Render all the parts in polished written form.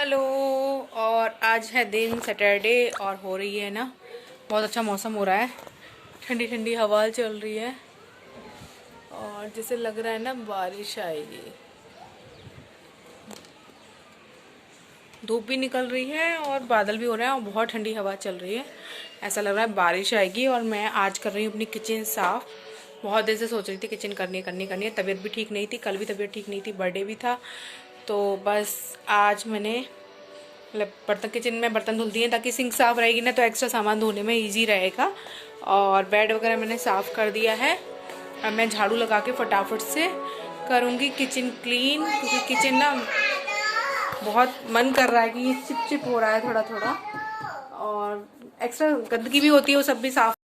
Hello. और आज है दिन सैटरडे और हो रही है ना बहुत अच्छा मौसम हो रहा है, ठंडी ठंडी हवा चल रही है और जैसे लग रहा है ना बारिश आएगी। धूप भी निकल रही है और बादल भी हो रहे हैं और बहुत ठंडी हवा चल रही है। ऐसा लग रहा है बारिश आएगी। और मैं आज कर रही हूँ अपनी किचन साफ़। बहुत देर से सोच रही थी किचन करनी है। तबीयत भी ठीक नहीं थी, कल भी तबीयत ठीक नहीं थी, बर्थडे भी था। तो बस आज मैंने मतलब बर्तन किचन में बर्तन धुल दिए ताकि सिंक साफ़ रहेगी ना तो एक्स्ट्रा सामान धोने में ईजी रहेगा। और बेड वगैरह मैंने साफ़ कर दिया है। अब मैं झाड़ू लगा के फटाफट से करूँगी किचन क्लीन, क्योंकि किचन ना बहुत मन कर रहा है कि ये चिप चिप हो रहा है थोड़ा थोड़ा और एक्स्ट्रा गंदगी भी होती है, वो सब भी साफ़।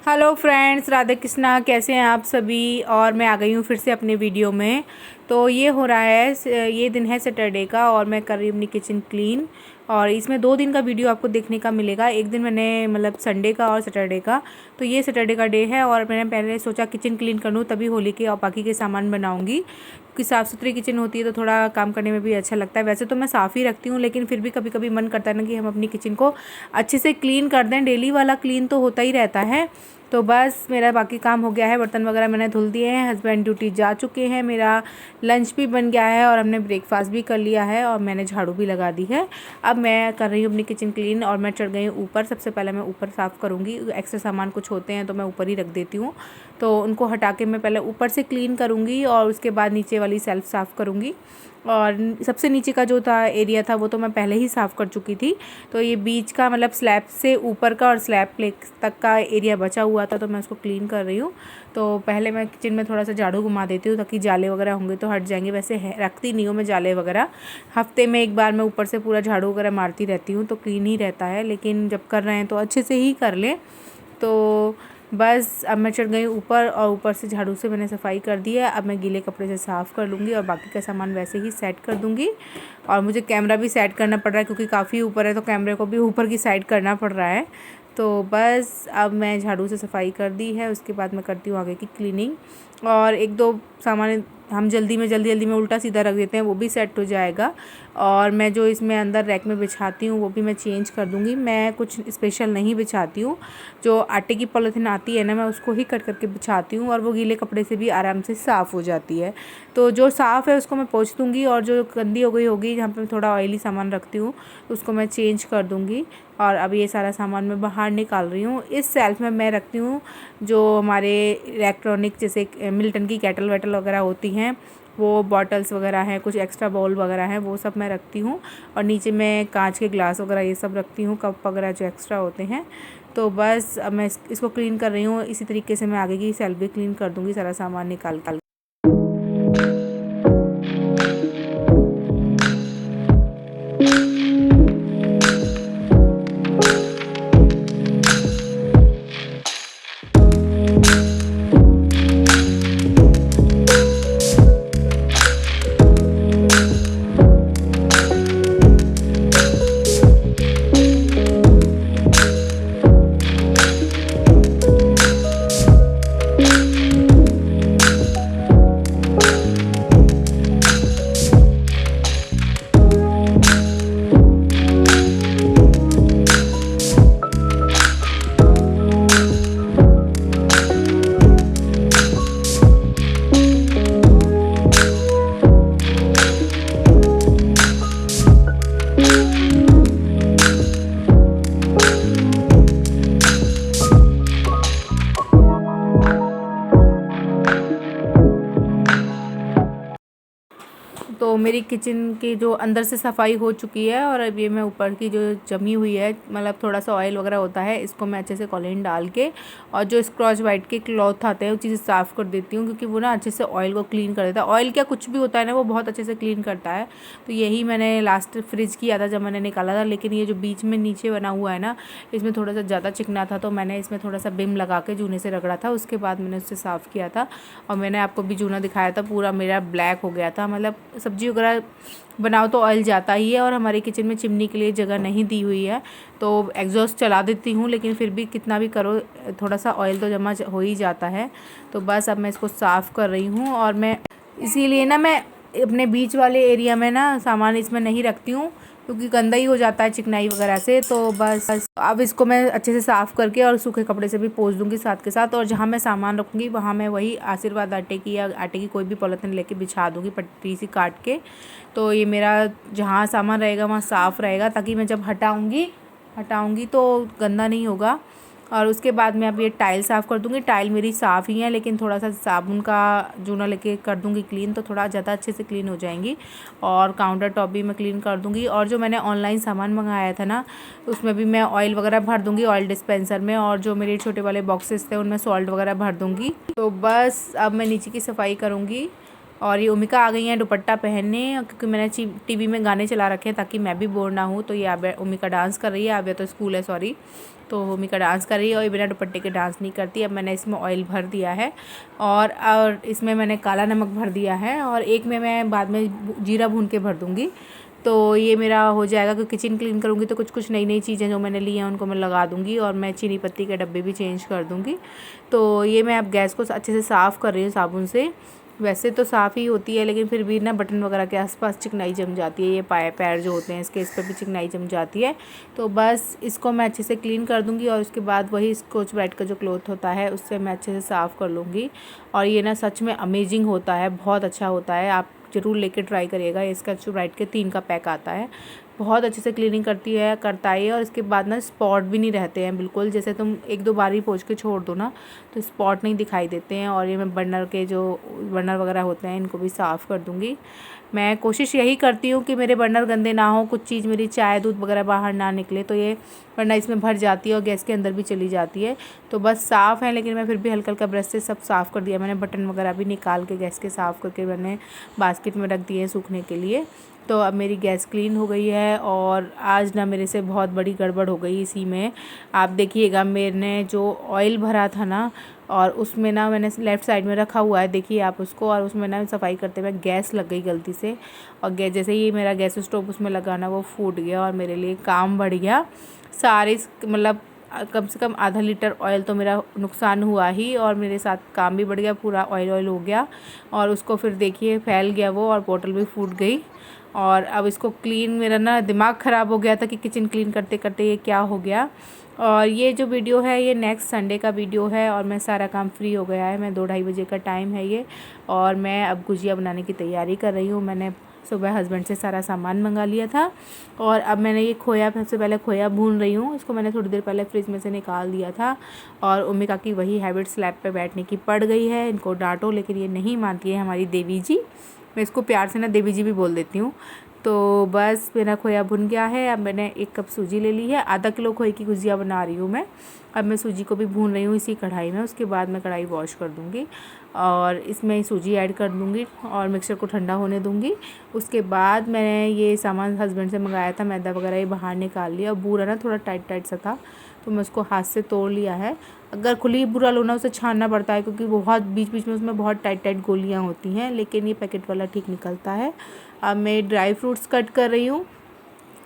हेलो फ्रेंड्स, राधे कृष्णा, कैसे हैं आप सभी। और मैं आ गई हूँ फिर से अपने वीडियो में। तो ये हो रहा है, ये दिन है सैटरडे का और मैं कर रही हूँ अपनी किचन क्लीन। और इसमें 2 दिन का वीडियो आपको देखने का मिलेगा। एक दिन मैंने मतलब संडे का और सैटरडे का। तो ये सैटरडे का डे है और मैंने पहले सोचा किचन क्लीन कर लूँ तभी होली के और बाकी के सामान बनाऊँगी, क्योंकि साफ़ सुथरी किचन होती है तो थोड़ा काम करने में भी अच्छा लगता है। वैसे तो मैं साफ़ ही रखती हूँ, लेकिन फिर भी कभी कभी मन करता है ना कि हम अपनी किचन को अच्छे से क्लीन कर दें। डेली वाला क्लीन तो होता ही रहता है। तो बस मेरा बाकी काम हो गया है, बर्तन वगैरह मैंने धुल दिए हैं, हस्बैंड ड्यूटी जा चुके हैं, मेरा लंच भी बन गया है और हमने ब्रेकफास्ट भी कर लिया है और मैंने झाड़ू भी लगा दी है। अब मैं कर रही हूँ अपनी किचन क्लीन और मैं चढ़ गई हूँ ऊपर। सबसे पहले मैं ऊपर साफ़ करूँगी। एक्स्ट्रा सामान कुछ होते हैं तो मैं ऊपर ही रख देती हूँ, तो उनको हटा के मैं पहले ऊपर से क्लीन करूँगी और उसके बाद नीचे वाली सेल्फ साफ़ करूँगी। और सबसे नीचे का जो था एरिया था वो तो मैं पहले ही साफ़ कर चुकी थी। तो ये बीच का मतलब स्लैब से ऊपर का और स्लैब प्लेट तक का एरिया बचा हुआ था तो मैं उसको क्लीन कर रही हूँ। तो पहले मैं किचन में थोड़ा सा झाड़ू घुमा देती हूँ ताकि जाले वगैरह होंगे तो हट जाएंगे। वैसे रखती नहीं हूँ मैं जाले वगैरह, हफ्ते में एक बार मैं ऊपर से पूरा झाड़ू वगैरह मारती रहती हूँ तो क्लीन ही रहता है। लेकिन जब कर रहे हैं तो अच्छे से ही कर लें। तो बस अब मैं चढ़ गई ऊपर और ऊपर से झाड़ू से मैंने सफाई कर दी है। अब मैं गीले कपड़े से साफ़ कर लूँगी और बाकी का सामान वैसे ही सेट कर दूँगी। और मुझे कैमरा भी सेट करना पड़ रहा है क्योंकि काफ़ी ऊपर है तो कैमरे को भी ऊपर की साइड करना पड़ रहा है। तो बस अब मैं झाड़ू से सफाई कर दी है, उसके बाद मैं करती हूँ आगे की क्लीनिंग। और 1-2 सामान हम जल्दी में उल्टा सीधा रख देते हैं, वो भी सेट हो जाएगा। और मैं जो इसमें अंदर रैक में बिछाती हूँ वो भी मैं चेंज कर दूँगी। मैं कुछ स्पेशल नहीं बिछाती हूँ, जो आटे की पॉलीथीन आती है ना मैं उसको ही कट करके बिछाती हूँ और वो गीले कपड़े से भी आराम से साफ़ हो जाती है। तो जो साफ़ है उसको मैं पोंछ दूँगी और जो गंदी हो गई होगी जहाँ पे थोड़ा ऑयली सामान रखती हूँ उसको मैं चेंज कर दूँगी। और अब ये सारा सामान मैं बाहर निकाल रही हूँ। इस सेल्फ में मैं रखती हूँ जो हमारे इलेक्ट्रॉनिक जैसे मिल्टन की केटल वेटल वगैरह होती हैं, वो बॉटल्स वगैरह हैं, कुछ एक्स्ट्रा बाउल वगैरह हैं, वो सब मैं रखती हूँ। और नीचे मैं कांच के ग्लास वगैरह ये सब रखती हूँ, कप वगैरह जो एक्स्ट्रा होते हैं। तो बस अब मैं इसको क्लीन कर रही हूँ। इसी तरीके से मैं आगे की सेल्फ भी क्लीन कर दूँगी सारा सामान निकाल कर। तो मेरी किचन की जो अंदर से सफाई हो चुकी है और अब ये मैं ऊपर की जो जमी हुई है मतलब थोड़ा सा ऑयल वगैरह होता है इसको मैं अच्छे से कॉलिन डाल के और जो स्क्रॉच वाइट के क्लॉथ आते हैं वो चीज़ें साफ़ कर देती हूँ, क्योंकि वो ना अच्छे से ऑयल को क्लीन कर देता है। ऑयल क्या कुछ भी होता है ना वो बहुत अच्छे से क्लीन करता है। तो यही मैंने लास्ट फ्रिज किया था जब मैंने निकाला था, लेकिन ये जो बीच में नीचे बना हुआ है ना इसमें थोड़ा सा ज़्यादा चिकना था तो मैंने इसमें थोड़ा सा बिम लगा के जूने से रगड़ा था, उसके बाद मैंने उससे साफ़ किया था। और मैंने आपको भी जूना दिखाया था, पूरा मेरा ब्लैक हो गया था। मतलब सब्जी वगैरह बनाओ तो ऑयल जाता ही है और हमारे किचन में चिमनी के लिए जगह नहीं दी हुई है तो एग्जॉस्ट चला देती हूँ, लेकिन फिर भी कितना भी करो थोड़ा सा ऑयल तो जमा हो ही जाता है। तो बस अब मैं इसको साफ़ कर रही हूँ और मैं इसीलिए ना मैं अपने बीच वाले एरिया में ना सामान इसमें नहीं रखती हूँ, क्योंकि गंदा ही हो जाता है चिकनाई वगैरह से। तो बस अब इसको मैं अच्छे से साफ़ करके और सूखे कपड़े से भी पोंछ दूँगी साथ के साथ। और जहाँ मैं सामान रखूँगी वहाँ मैं वही आशीर्वाद आटे की या आटे की कोई भी पॉलीथिन लेके बिछा दूँगी पट्टी सी काट के। तो ये मेरा जहाँ सामान रहेगा वहाँ साफ़ रहेगा, ताकि मैं जब हटाऊँगी तो गंदा नहीं होगा। और उसके बाद मैं अब ये टाइल साफ़ कर दूँगी। टाइल मेरी साफ़ ही है, लेकिन थोड़ा सा साबुन का जूना लेके कर दूँगी क्लीन, तो थोड़ा ज़्यादा अच्छे से क्लीन हो जाएंगी। और काउंटर टॉप भी मैं क्लीन कर दूँगी। और जो मैंने ऑनलाइन सामान मंगाया था ना, उसमें भी मैं ऑयल वगैरह भर दूँगी ऑयल डिस्पेंसर में। और जो मेरे छोटे वाले बॉक्सेस थे उनमें सॉल्ट वगैरह भर दूँगी। तो बस अब मैं नीचे की सफाई करूँगी। और ये ओमिका आ गई हैं दुपट्टा पहनने, क्योंकि मैंने टीवी में गाने चला रखे हैं ताकि मैं भी बोर ना हूँ। तो ये ओमिका डांस कर रही है। अब तो स्कूल है, सॉरी। तो ओमिका डांस कर रही है और ये बिना दुपट्टे के डांस नहीं करती। अब मैंने इसमें ऑयल भर दिया है और इसमें मैंने काला नमक भर दिया है। और एक में मैं बाद में जीरा भून के भर दूँगी। तो ये मेरा हो जाएगा। क्योंकि किचन क्लीन करूँगी तो कुछ नई नई चीज़ें जो मैंने ली हैं उनको मैं लगा दूँगी। और मैं चीनी पत्ती के डब्बे भी चेंज कर दूँगी। तो ये मैं अब गैस को अच्छे से साफ़ कर रही हूँ साबुन से। वैसे तो साफ़ ही होती है, लेकिन फिर भी ना बटन वगैरह के आसपास चिकनाई जम जाती है। ये पैर जो होते हैं इसके, इस पर भी चिकनाई जम जाती है। तो बस इसको मैं अच्छे से क्लीन कर दूँगी। और उसके बाद वही स्कॉच ब्राइट का जो क्लॉथ होता है उससे मैं अच्छे से साफ़ कर लूँगी। और ये ना सच में अमेजिंग होता है, बहुत अच्छा होता है। आप ज़रूर लेके ट्राई करिएगा। ये स्कॉच ब्राइट के 3 का पैक आता है। बहुत अच्छे से क्लीनिंग करता है। और इसके बाद ना स्पॉट भी नहीं रहते हैं बिल्कुल। जैसे तुम 1-2 बार ही पोंछ के छोड़ दो ना तो स्पॉट नहीं दिखाई देते हैं। और ये मैं बर्नर वगैरह होते हैं इनको भी साफ़ कर दूँगी। मैं कोशिश यही करती हूँ कि मेरे बर्नर गंदे ना हो, कुछ चीज़ मेरी चाय दूध वगैरह बाहर ना निकले। तो ये वरना इसमें भर जाती है और गैस के अंदर भी चली जाती है। तो बस साफ़ है, लेकिन मैं फिर भी हल्का हल्का ब्रश से सब साफ़ कर दिया। मैंने बटन वगैरह भी निकाल के गैस के साफ़ करके मैंने बास्केट में रख दिए हैं सूखने के लिए। तो अब मेरी गैस क्लीन हो गई है। और आज ना मेरे से बहुत बड़ी गड़बड़ हो गई इसी में। आप देखिएगा, मैंने जो ऑयल भरा था ना, और उसमें ना मैंने लेफ़्ट साइड में रखा हुआ है, देखिए आप उसको। और उसमें ना सफाई करते हुए गैस लग गई गलती से। और जैसे ही मेरा गैस स्टोव उसमें लगाना वो फूट गया और मेरे लिए काम बढ़ गया। सारे मतलब कम से कम आधा लीटर ऑयल तो मेरा नुकसान हुआ ही। और मेरे साथ काम भी बढ़ गया, पूरा ऑयल हो गया। और उसको फिर देखिए फैल गया वो, और बोतल भी फूट गई। और अब इसको क्लीन, मेरा ना दिमाग ख़राब हो गया था कि किचन क्लीन करते करते ये क्या हो गया। और ये जो वीडियो है ये नेक्स्ट संडे का वीडियो है। और मैं सारा काम फ्री हो गया है, मैं 2-2:30 बजे का टाइम है ये। और मैं अब गुजिया बनाने की तैयारी कर रही हूँ। मैंने सुबह हस्बैंड से सारा सामान मंगा लिया था। और अब मैंने ये खोया, सबसे पहले खोया भून रही हूँ। इसको मैंने थोड़ी देर पहले फ्रिज में से निकाल दिया था। और ओमिका की वही हैबिट स्लैब पे बैठने की पड़ गई है। इनको डांटो, लेकिन ये नहीं मानती है हमारी देवी जी। मैं इसको प्यार से ना देवी जी भी बोल देती हूँ। तो बस मेरा खोया भुन गया है। अब मैंने 1 कप सूजी ले ली है। आधा किलो खोए की गुजिया बना रही हूँ मैं। अब मैं सूजी को भी भून रही हूँ इसी कढ़ाई में। उसके बाद मैं कढ़ाई वॉश कर दूँगी और इसमें सूजी ऐड कर दूँगी और मिक्सर को ठंडा होने दूँगी। उसके बाद मैंने ये सामान हस्बैंड से मंगाया था, मैदा वगैरह, ये बाहर निकाल लिया। और बूरा ना थोड़ा टाइट सा था, तो मैं उसको हाथ से तोड़ लिया है। अगर खुली बूरा लो ना, उसे छानना पड़ता है, क्योंकि बहुत बीच बीच में उसमें बहुत टाइट गोलियाँ होती हैं। लेकिन ये पैकेट वाला ठीक निकलता है। अब मैं ड्राई फ्रूट्स कट कर रही हूँ।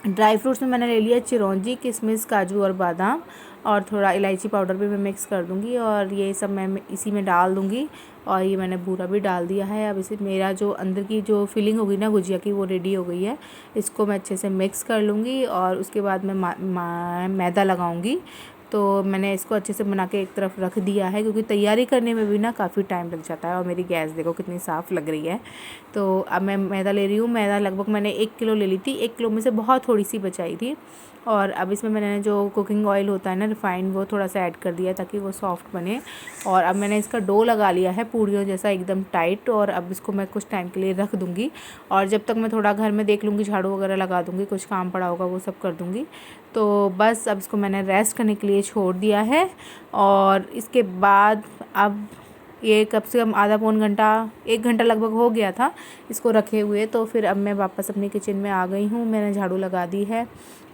ड्राई फ्रूट्स में मैंने ले लिया चिरौंजी, किशमिश, काजू और बादाम। और थोड़ा इलायची पाउडर भी मैं मिक्स कर दूँगी। और ये सब मैं इसी में डाल दूँगी। और ये मैंने बूरा भी डाल दिया है। अब इसे मेरा जो अंदर की जो फिलिंग होगी ना गुजिया की, वो रेडी हो गई है। इसको मैं अच्छे से मिक्स कर लूँगी और उसके बाद मैं मैदा लगाऊँगी। तो मैंने इसको अच्छे से बना के एक तरफ रख दिया है, क्योंकि तैयारी करने में भी ना काफ़ी टाइम लग जाता है। और मेरी गैस देखो कितनी साफ़ लग रही है। तो अब मैं मैदा ले रही हूँ। मैदा लगभग मैंने 1 किलो ले ली थी। 1 किलो में से बहुत थोड़ी सी बचाई थी। और अब इसमें मैंने जो कुकिंग ऑयल होता है ना, रिफाइंड, वो थोड़ा सा ऐड कर दिया ताकि वो सॉफ्ट बने। और अब मैंने इसका डो लगा लिया है पूड़ियों जैसा, एकदम टाइट। और अब इसको मैं कुछ टाइम के लिए रख दूँगी। और जब तक मैं थोड़ा घर में देख लूँगी, झाड़ू वगैरह लगा दूँगी, कुछ काम पड़ा होगा वो सब कर दूँगी। तो बस अब इसको मैंने रेस्ट करने के लिए छोड़ दिया है। और इसके बाद अब ये कम से कम आधा पौन घंटा, 1 घंटा लगभग हो गया था इसको रखे हुए। तो फिर अब मैं वापस अपनी किचन में आ गई हूँ। मैंने झाड़ू लगा दी है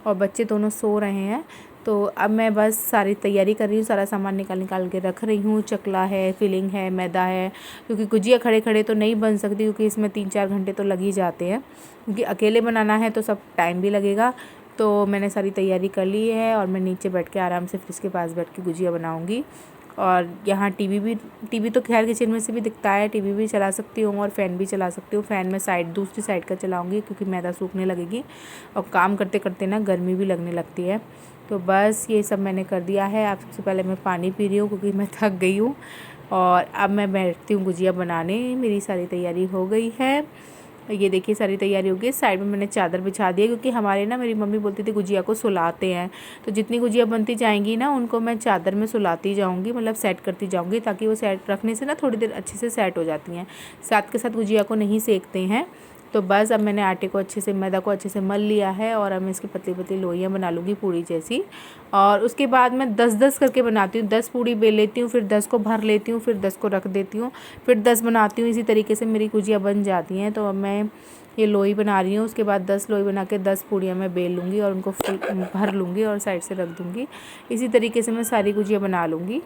और बच्चे दोनों सो रहे हैं। तो अब मैं बस सारी तैयारी कर रही हूँ, सारा सामान निकाल के रख रही हूँ। चकला है, फिलिंग है, मैदा है, क्योंकि गुजिया खड़े खड़े तो नहीं बन सकती, क्योंकि इसमें 3-4 घंटे तो लग ही जाते हैं। क्योंकि अकेले बनाना है तो सब टाइम भी लगेगा। तो मैंने सारी तैयारी कर ली है और मैं नीचे बैठ के आराम से फ्रिज के पास बैठ के गुजिया बनाऊँगी। और यहाँ टीवी तो खैर किचन में से भी दिखता है, टीवी भी चला सकती हूँ और फ़ैन भी चला सकती हूँ। फ़ैन में दूसरी साइड का चलाऊँगी क्योंकि मैदा सूखने लगेगी और काम करते करते ना गर्मी भी लगने लगती है। तो बस ये सब मैंने कर दिया है। अब सबसे पहले मैं पानी पी रही हूँ क्योंकि मैं थक गई हूँ और अब मैं बैठती हूँ गुजिया बनाने। मेरी सारी तैयारी हो गई है, ये देखिए सारी तैयारी हो गई। साइड में मैंने चादर बिछा दी है क्योंकि हमारे ना मेरी मम्मी बोलती थी गुजिया को सुलाते हैं, तो जितनी गुजिया बनती जाएंगी ना उनको मैं चादर में सुलाती जाऊंगी, मतलब सेट करती जाऊंगी ताकि वो सेट रखने से ना थोड़ी देर अच्छे से सेट हो जाती हैं। साथ के साथ गुजिया को नहीं सेकते हैं। तो बस अब मैंने आटे को अच्छे से, मैदा को अच्छे से मल लिया है और अब मैं इसकी पतली पतली लोइयाँ बना लूँगी पूड़ी जैसी। और उसके बाद मैं 10-10 करके बनाती हूँ। 10 पूड़ी बेल लेती हूँ, फिर 10 को भर लेती हूँ, फिर 10 को रख देती हूँ, फिर 10 बनाती हूँ। इसी तरीके से मेरी गुजिया बन जाती हैं। तो अब मैं ये लोई बना रही हूँ। उसके बाद 10 लोई बना के 10 पूड़ियाँ मैं बेल लूँगी और उनको फुल भर लूँगी और साइड से रख दूँगी। इसी तरीके से मैं सारी गुजिया बना लूँगी।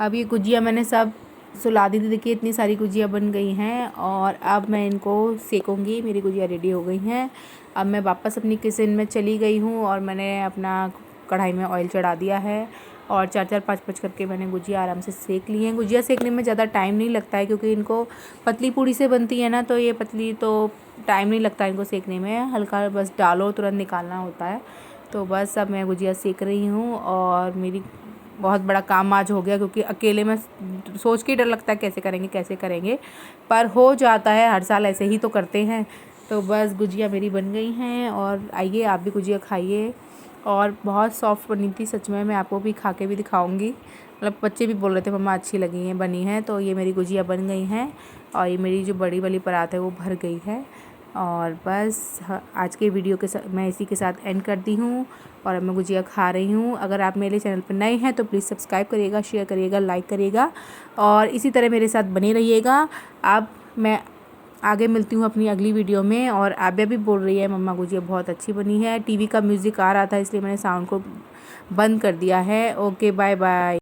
अब ये गुजिया मैंने सब सुला दी थी। देखिए इतनी सारी गुजिया बन गई हैं और अब मैं इनको सेकूँगी। मेरी गुजिया रेडी हो गई हैं। अब मैं वापस अपनी किचन में चली गई हूँ और मैंने अपना कढ़ाई में ऑयल चढ़ा दिया है और 4-4 5-5 करके मैंने गुजिया आराम से सेक ली हैं। गुजिया सेकने में ज़्यादा टाइम नहीं लगता है क्योंकि इनको पतली पूड़ी से बनती है ना, तो ये पतली तो टाइम नहीं लगता इनको सेकने में, हल्का बस डालो तुरंत निकालना होता है। तो बस अब मैं गुजिया सेक रही हूँ और मेरी बहुत बड़ा काम आज हो गया क्योंकि अकेले में सोच के डर लगता है कैसे करेंगे, पर हो जाता है। हर साल ऐसे ही तो करते हैं। तो बस गुजिया मेरी बन गई हैं और आइए आप भी गुजिया खाइए। और बहुत सॉफ्ट बनी थी सच में, मैं आपको भी खा के भी दिखाऊंगी। मतलब बच्चे भी बोल रहे थे मम्मा अच्छी लगी हैं, बनी हैं। तो ये मेरी गुजिया बन गई हैं और ये मेरी जो बड़ी वाली परात है वो भर गई है। और बस आज के वीडियो के साथ मैं इसी के साथ एंड करती हूँ और अब मैं गुजिया खा रही हूँ। अगर आप मेरे चैनल पर नए हैं तो प्लीज़ सब्सक्राइब करिएगा, शेयर करिएगा, लाइक करिएगा और इसी तरह मेरे साथ बने रहिएगा। अब मैं आगे मिलती हूँ अपनी अगली वीडियो में। और आब्या भी बोल रही है मम्मा गुजिया बहुत अच्छी बनी है। टीवी का म्यूज़िक आ रहा था इसलिए मैंने साउंड को बंद कर दिया है। Okay bye bye.